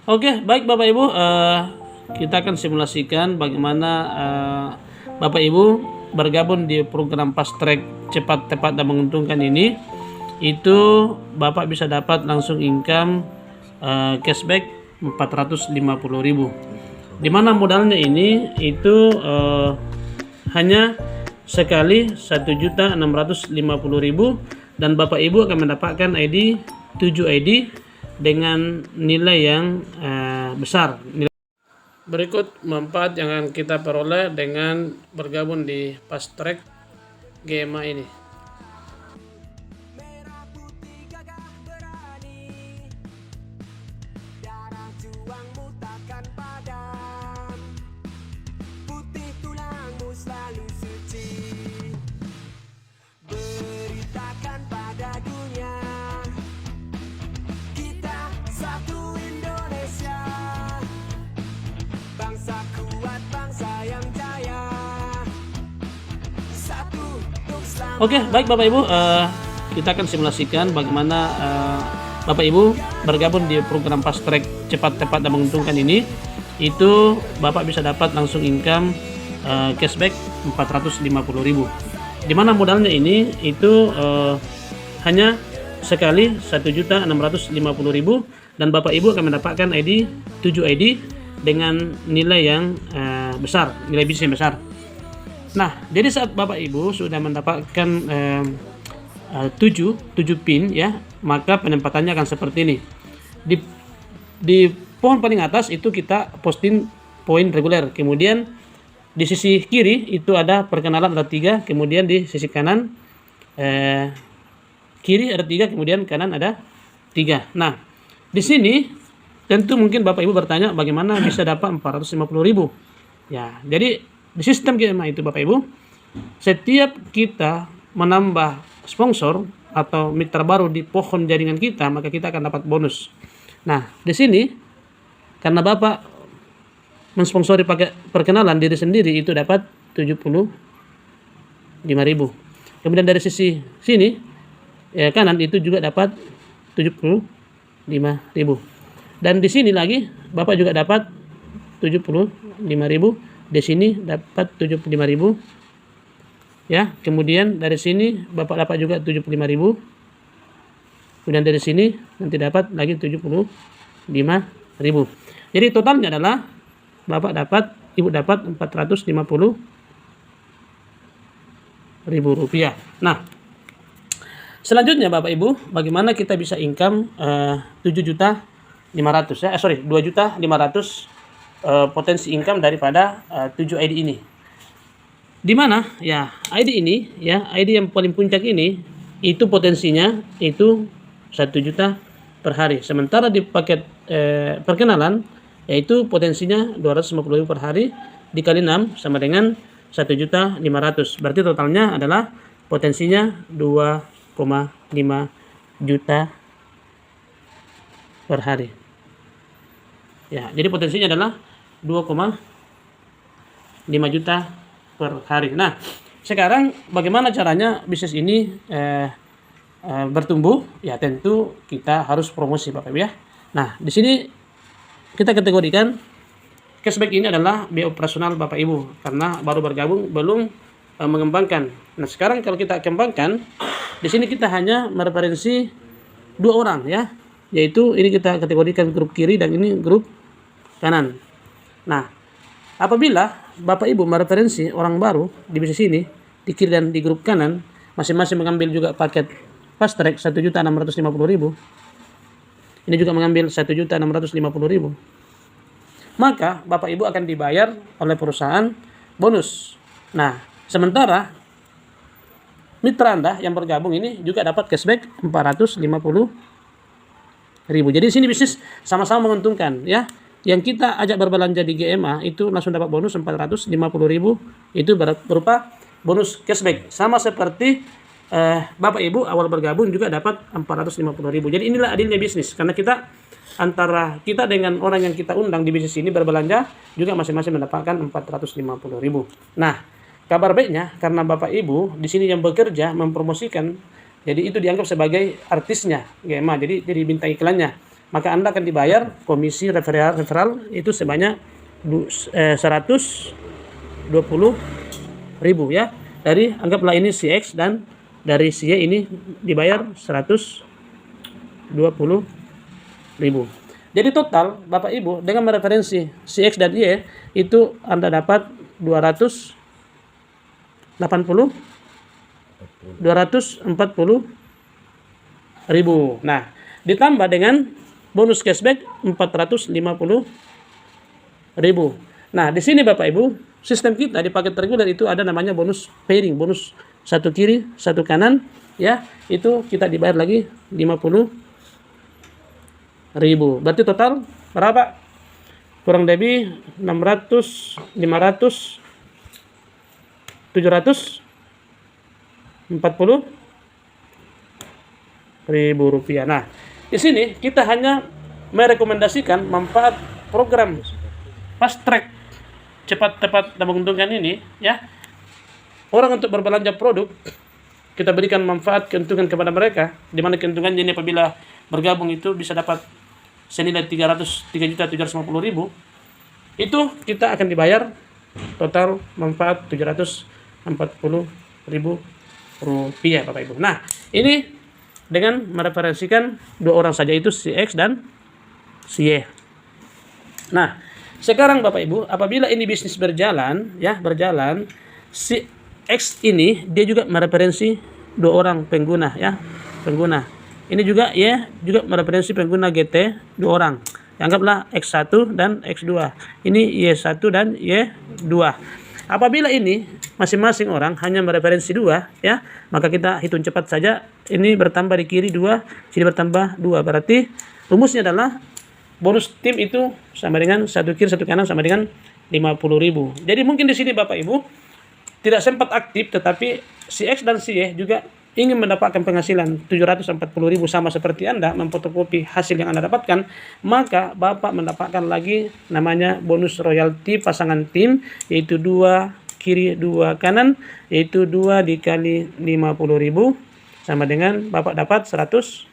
Oke, baik Bapak Ibu, kita akan simulasikan bagaimana Bapak Ibu bergabung di program Fast Track cepat, tepat, dan menguntungkan ini. Itu Bapak bisa dapat langsung income cashback 450.000. Dimana modalnya ini itu hanya sekali 1.650.000 dan Bapak Ibu akan mendapatkan 7 ID dengan nilai yang besar. Berikut manfaat yang akan kita peroleh dengan bergabung di Fast Track GMA ini. Oke, baik Bapak Ibu, kita akan simulasikan bagaimana Bapak Ibu bergabung di program Fast Track cepat, tepat, dan menguntungkan ini. Itu Bapak bisa dapat langsung income cashback 450.000. Dimana modalnya ini itu hanya sekali 1.650.000 dan Bapak Ibu akan mendapatkan 7 ID dengan nilai yang besar, nilai bisnis yang besar. Nah, jadi saat Bapak Ibu sudah mendapatkan 7 pin ya, maka penempatannya akan seperti ini. Di pohon paling atas itu kita posting poin reguler. Kemudian di sisi kiri itu ada perkenalan ada 3, kemudian di sisi kanan kiri ada 3, kemudian kanan ada 3. Nah, di sini tentu mungkin Bapak Ibu bertanya bagaimana bisa dapat 450.000. Ya, jadi di sistem GMA itu Bapak Ibu, setiap kita menambah sponsor atau mitra baru di pohon jaringan kita, maka kita akan dapat bonus. Nah, di sini karena Bapak mensponsori pakai perkenalan diri sendiri itu dapat 75.000. Kemudian dari sisi sini ya kanan itu juga dapat 75.000. Dan di sini lagi Bapak juga dapat 75.000. Di sini dapat 75.000 ya. Kemudian dari sini Bapak dapat juga 75.000. Kemudian dari sini nanti dapat lagi 75.000. Jadi totalnya adalah Bapak dapat, Ibu dapat 450.000 rupiah. Nah, selanjutnya Bapak Ibu, bagaimana kita bisa income 7.500.000 ya, 2.500.000 potensi income daripada 7 ID ini. Di mana ya ID ini ya, ID yang paling puncak ini itu potensinya itu 1 juta per hari. Sementara di paket perkenalan yaitu potensinya 250.000 per hari dikali 6 sama dengan 1.500.000. Berarti totalnya adalah potensinya 2,5 juta per hari. Ya, jadi potensinya adalah 2,5 juta per hari. Nah, sekarang bagaimana caranya bisnis ini bertumbuh? Ya, tentu kita harus promosi Bapak Ibu ya. Nah, di sini kita kategorikan cashback ini adalah biaya operasional Bapak Ibu karena baru bergabung belum mengembangkan. Nah, sekarang kalau kita kembangkan, di sini kita hanya mereferensi 2 orang ya, yaitu ini kita kategorikan grup kiri dan ini grup kanan. Nah, apabila Bapak Ibu mereferensi orang baru di bisnis ini di kiri dan di grup kanan, masing-masing mengambil juga paket Fast Track 1.650.000. Ini juga mengambil 1.650.000. Maka Bapak Ibu akan dibayar oleh perusahaan bonus. Nah, sementara mitra Anda yang bergabung ini juga dapat cashback 450.000. Jadi di sini bisnis sama-sama menguntungkan ya. Yang kita ajak berbelanja di GMA itu langsung dapat bonus 450.000, itu berupa bonus cashback. Sama seperti Bapak Ibu awal bergabung juga dapat 450.000. Jadi inilah adilnya bisnis, karena kita antara kita dengan orang yang kita undang di bisnis ini berbelanja juga masing-masing mendapatkan 450.000. Nah, kabar baiknya karena Bapak Ibu di sini yang bekerja mempromosikan, jadi itu dianggap sebagai artisnya GMA, jadi bintang iklannya. maka Anda akan dibayar komisi referral itu sebanyak 120.000 ya. Dari anggaplah ini si X dan dari si Y ini dibayar 120.000. Jadi total Bapak Ibu dengan mereferensi si X dan Y itu Anda dapat 240.000. Nah, ditambah dengan bonus cashback 450.000. Nah, di sini Bapak Ibu, sistem kita di paket reguler itu ada namanya bonus pairing, bonus satu kiri, satu kanan, ya. Itu kita dibayar lagi 50.000. Berarti total berapa? Kurang lebih 600, 500, 740.000 rupiah. Nah, di sini kita hanya merekomendasikan manfaat program fast track cepat tepat dan menguntungkan ini, ya. Orang untuk berbelanja produk kita berikan manfaat keuntungan kepada mereka, di mana keuntungannya ini apabila bergabung itu bisa dapat senilai 3.750.000. Itu kita akan dibayar total manfaat 740.000 rupiah Bapak Ibu. Nah, ini dengan mereferensikan dua orang saja, itu si X dan si Y. Nah, sekarang Bapak Ibu, apabila ini bisnis berjalan, ya, berjalan, si X ini dia juga mereferensi dua orang pengguna, ya, pengguna. Ini juga ya, juga mereferensi pengguna GT dua orang. Anggaplah X1 dan X2. Ini Y1 dan Y2. Apabila ini masing-masing orang hanya mereferensi 2, ya, maka kita hitung cepat saja. Ini bertambah di kiri 2, sini bertambah 2. Berarti rumusnya adalah bonus tim itu sama dengan satu kiri satu kanan sama dengan 50.000. Jadi mungkin di sini Bapak Ibu tidak sempat aktif, tetapi si X dan si Y juga ingin mendapatkan penghasilan 740.000 sama seperti Anda memfotokopi hasil yang Anda dapatkan, maka Bapak mendapatkan lagi namanya bonus royalti pasangan tim, yaitu 2 kiri 2 kanan, yaitu 2 dikali 50.000 sama dengan Bapak dapat 100.000.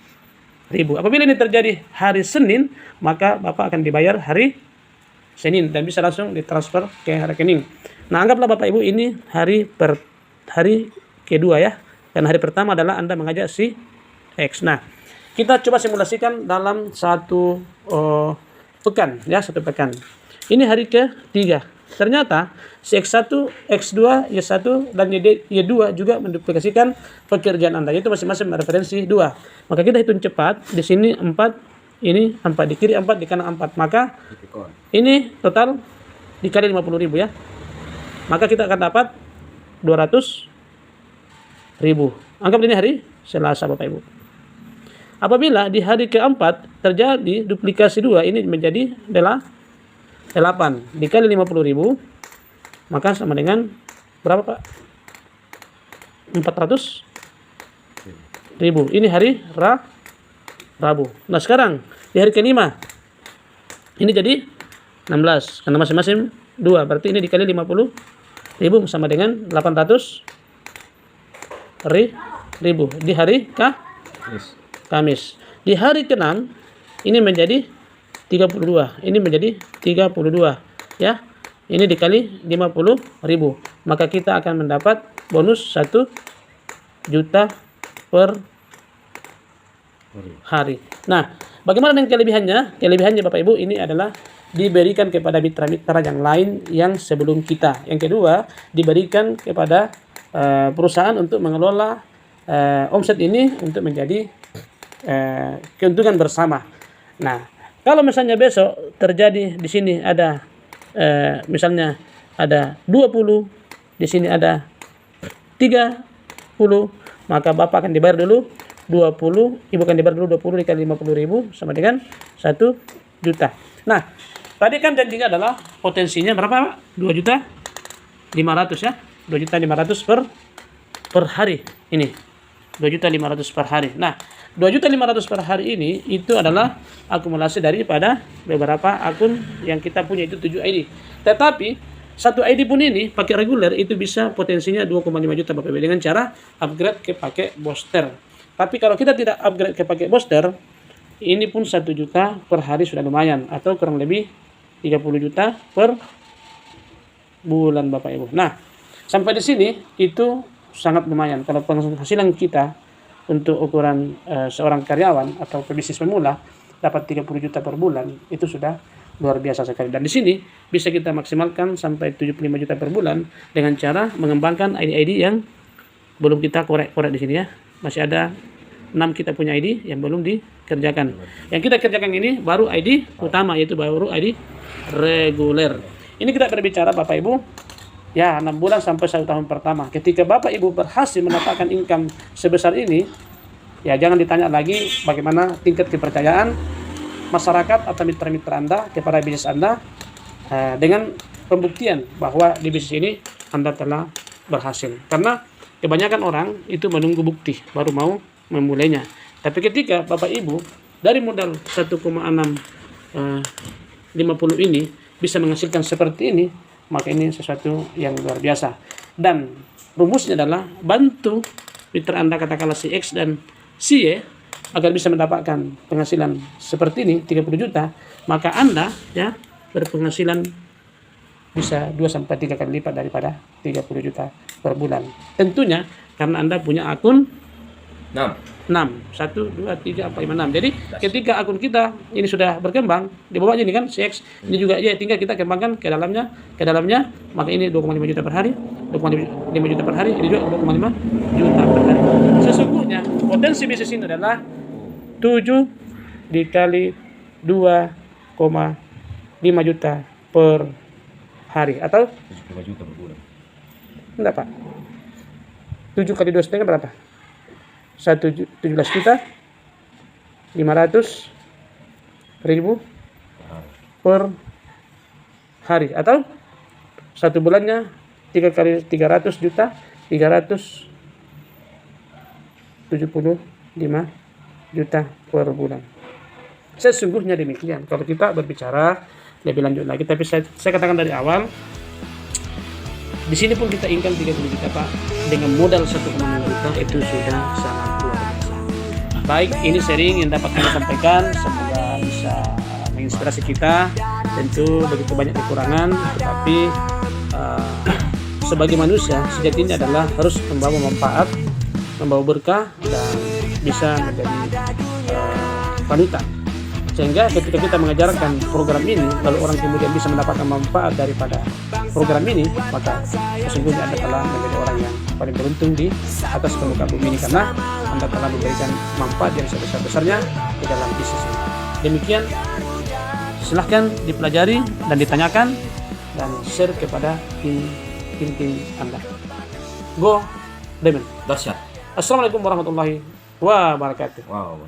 Apabila ini terjadi hari Senin, maka Bapak akan dibayar hari Senin dan bisa langsung ditransfer ke rekening. Nah, anggaplah Bapak Ibu ini hari kedua, ya. Dan hari pertama adalah Anda mengajak si X. Nah, kita coba simulasikan dalam satu pekan, ya, satu pekan. Ini hari ketiga. Ternyata si X1, X2, Y1 dan Y2 juga menduplikasikan pekerjaan Anda. Itu masing-masing referensi 2. Maka kita hitung cepat. Di sini 4, ini 4, di kiri 4, di kanan 4. Maka ini total dikali 50.000, ya. Maka kita akan dapat 200.000. Anggap ini hari Selasa Bapak Ibu. Apabila di hari keempat terjadi duplikasi 2, ini menjadi 8 dikali 50.000, maka sama dengan berapa Pak? 400.000. Ini hari Rabu. Nah, sekarang di hari kelima ini jadi 16 karena masing-masing 2, berarti ini dikali 50.000 sama dengan 800.000 di hari Kamis. Di hari ke-6 ini menjadi 32. Ini menjadi 32, ya. Ini dikali 50.000. Maka kita akan mendapat bonus 1 juta per hari. Nah, bagaimana dengan kelebihannya? Kelebihannya Bapak Ibu ini adalah diberikan kepada mitra-mitra yang lain yang sebelum kita. Yang kedua, diberikan kepada perusahaan untuk mengelola omset ini untuk menjadi keuntungan bersama. Nah, kalau misalnya besok terjadi di sini ada misalnya ada 20, di sini ada 30, maka Bapak akan dibayar dulu 20, Ibu akan dibayar dulu 20 dikali 50.000 sama dengan 1 juta. Nah, tadi kan janjinya adalah potensinya berapa Pak? 2.500.000, ya. 2.500.000 per hari ini. 2.500.000 per hari. Nah, 2.500.000 per hari ini itu adalah akumulasi daripada beberapa akun yang kita punya, itu 7 ID. Tetapi satu ID pun ini pakai reguler itu bisa potensinya 2,5 juta Bapak Ibu dengan cara upgrade ke pakai booster. Tapi kalau kita tidak upgrade ke pakai booster, ini pun 1 juta per hari sudah lumayan, atau kurang lebih 30 juta per bulan Bapak Ibu. Nah, sampai di sini itu sangat lumayan. Kalau penghasilan kita untuk ukuran seorang karyawan atau pebisnis pemula dapat 30 juta per bulan, itu sudah luar biasa sekali. Dan di sini bisa kita maksimalkan sampai 75 juta per bulan dengan cara mengembangkan ID-ID yang belum kita korek-korek di sini ya. Masih ada 6 kita punya ID yang belum dikerjakan. Yang kita kerjakan ini baru ID utama, yaitu baru ID reguler. Ini kita berbicara Bapak Ibu ya 6 bulan sampai 1 tahun pertama. Ketika Bapak Ibu berhasil mendapatkan income sebesar ini, ya jangan ditanya lagi bagaimana tingkat kepercayaan masyarakat atau mitra-mitra Anda kepada bisnis Anda dengan pembuktian bahwa di bisnis ini Anda telah berhasil. Karena kebanyakan orang itu menunggu bukti baru mau memulainya. Tapi ketika Bapak Ibu dari modal 1,650 ini bisa menghasilkan seperti ini, maka ini sesuatu yang luar biasa. Dan rumusnya adalah bantu mitra Anda, katakanlah si X dan si Y, agar bisa mendapatkan penghasilan seperti ini 30 juta, maka Anda ya berpenghasilan bisa 2-3 kali lipat daripada 30 juta per bulan. Tentunya karena Anda punya akun 6. 1, 2, 3, 4, 5, 6. Jadi ketika akun kita ini sudah berkembang, di bawahnya ini kan CX, ini juga ya tinggal kita kembangkan ke dalamnya, maka ini 2,5 juta per hari, 2,5 juta per hari, ini juga 2,5 juta per hari. Sesungguhnya potensi bisnis ini adalah 7 dikali 2,5 juta per hari atau 75 juta per bulan. Enggak Pak, 7 kali 2,5 berapa? 17 juta 500.000 per hari, atau 1 bulannya 3 kali 300 juta 375 juta per bulan. Sesungguhnya demikian kalau kita berbicara lebih lanjut lagi. Tapi saya katakan dari awal, di sini pun kita income 30 juta Pak, dengan modal 1,5 juta itu sudah sangat luar biasa. Baik, ini sharing yang dapat kami sampaikan, semoga bisa menginspirasi kita. Tentu begitu banyak kekurangan, tetapi sebagai manusia sejatinya adalah harus membawa manfaat, membawa berkah, dan bisa menjadi panutan. Sehingga ketika kita mengajarkan program ini, lalu orang kemudian bisa mendapatkan manfaat daripada program ini, maka sesungguhnya Anda telah menjadi orang yang paling beruntung di atas permukaan bumi ini, karena Anda telah memberikan manfaat yang sebesar-besarnya di dalam bisnis ini. Demikian, silahkan dipelajari dan ditanyakan dan share kepada tim Anda. Go Diamond. Dahsyat. Assalamualaikum warahmatullahi wabarakatuh. Wow.